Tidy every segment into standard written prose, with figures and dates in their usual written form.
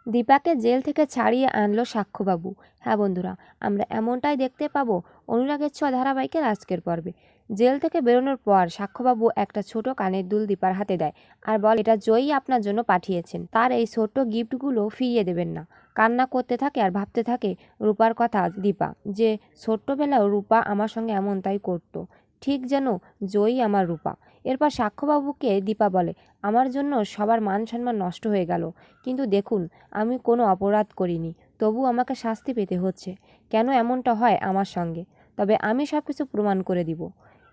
দীপাকে jail থেকে ছাড়িয়ে আনলো সাক্ষ্যবাবু। হ্যাঁ বন্ধুরা, আমরা এমনটাই দেখতে পাবো অনুরাগের ছোঁয়া ধারাবাহিকের আজকের পর্বে। জেল থেকে বেরোনোর পর সাক্ষ্যবাবু একটা ছোট কানের দুল দীপার হাতে দেয় আর বলে, এটা জয়ী আপনার জন্য পাঠিয়েছেন, তার এই ছোট্ট গিফটগুলো ফিরিয়ে দেবেন না। কান্না করতে থাকে আর ভাবতে থাকে রূপার কথা দীপা, যে ছোট্টবেলাও রূপা আমার সঙ্গে এমনটাই করতো, ঠিক যেন জয়ী আমার রূপা। এরপর সাক্ষ্যবাবুকে দীপা বলে, আমার জন্য সবার মান সম্মান নষ্ট হয়ে গেল, কিন্তু দেখুন আমি কোনো অপরাধ করিনি, তবু আমাকে শাস্তি পেতে হচ্ছে। কেন এমনটা হয় আমার সঙ্গে? তবে আমি সব কিছু প্রমাণ করে দিব।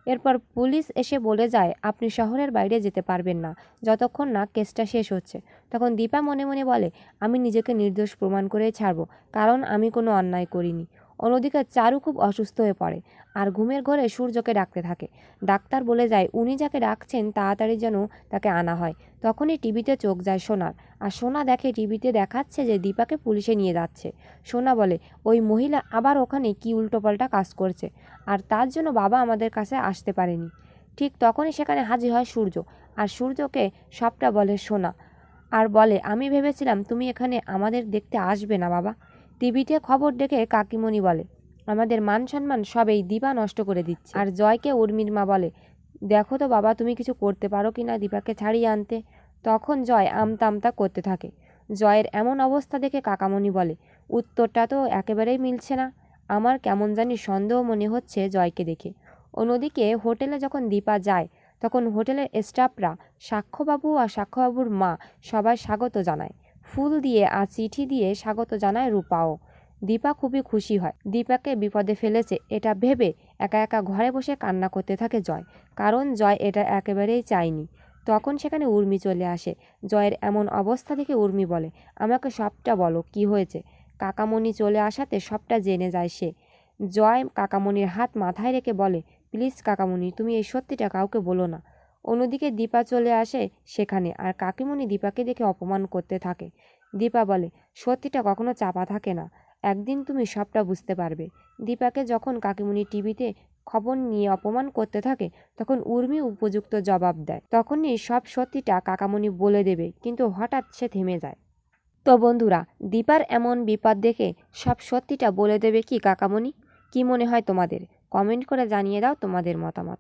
এরপর পুলিশ এসে বলে যায়, আপনি শহরের বাইরে যেতে পারবেন না যতক্ষণ না কেসটা শেষ হচ্ছে। তখন দীপা মনে মনে বলে, আমি নিজেকে নির্দোষ প্রমাণ করেই ছাড়ব, কারণ আমি কোনো অন্যায় করিনি। অন্যদিকে চারু খুব অসুস্থ হয়ে পড়ে আর ঘুমের ঘরে সূর্যকে ডাকতে থাকে। ডাক্তার বলে যায়, উনি যাকে ডাকছেন তাড়াতাড়ি যেন তাকে আনা হয়। তখনই টিভিতে চোখ যায় সোনার, আর সোনা দেখে টিভিতে দেখাচ্ছে যে দীপাকে পুলিশে নিয়ে যাচ্ছে। সোনা বলে, ওই মহিলা আবার ওখানে কি উল্টোপাল্টা কাজ করছে, আর তার জন্য বাবা আমাদের কাছে আসতে পারেনি। ঠিক তখনই সেখানে হাজির হয় সূর্য, আর সূর্যকে সবটা বলে সোনা, আর বলে, আমি ভেবেছিলাম তুমি এখানে আমাদের দেখতে আসবে না বাবা। টিভিতে খবর দেখে কাকিমণি বলে, আমাদের মান সম্মান সব এই দীপা নষ্ট করে দিচ্ছে। আর জয়কে উর্মির মা বলে, দেখো তো বাবা, তুমি কিছু করতে পারো কি না দীপাকে ছাড়িয়ে আনতে। তখন জয় আমতা আমতা করতে থাকে। জয়ের এমন অবস্থা দেখে কাকামণি বলে, উত্তরটা তো একেবারেই মিলছে না, আমার কেমন জানি সন্দেহ মনে হচ্ছে জয়কে দেখে। অন্যদিকে হোটেলে যখন দীপা যায়, তখন হোটেলের স্টাফরা সাক্ষ্যবাবু আর সাক্ষ্যবাবুর মা সবাই স্বাগত জানায়, ফুল দিয়ে আর চিঠি দিয়ে স্বাগত জানায় রূপাও। দীপা খুবই খুশি হয়, দীপাকে বিপদে ফেলেছে এটা ভেবে একা একা ঘরে বসে কান্না করতে থাকে জয়, কারণ জয় এটা একেবারেই চায়নি। তখন সেখানে উর্মি চলে আসে। জয়ের এমন অবস্থা দেখে উর্মি বলে, আমাকে সবটা বলো, কি হয়েছে। কাকামণি চলে আসাতে সবটা জেনে যায় সে। জয় কাকামণির হাত মাথায় রেখে বলে, প্লিজ কাকামণি, তুমি এই সত্যিটা কাউকে বলো না। অন্যদিকে দীপা চলে আসে সেখানে, আর কাকিমণি দীপাকে দেখে অপমান করতে থাকে। দীপা বলে, সত্যিটা কখনো চাপা থাকে না, একদিন তুমি সবটা বুঝতে পারবে। দীপাকে যখন কাকিমণি টিভিতে খবর নিয়ে অপমান করতে থাকে, তখন উর্মি উপযুক্ত জবাব দেয়। তখনই সব সত্যিটা কাকামণি বলে দেবে, কিন্তু হঠাৎ সে থেমে যায়। তো বন্ধুরা, দীপার এমন বিপদ দেখে সব সত্যিটা বলে দেবে কি কাকামণি? কি মনে হয় তোমাদের? কমেন্ট করে জানিয়ে দাও তোমাদের মতামত।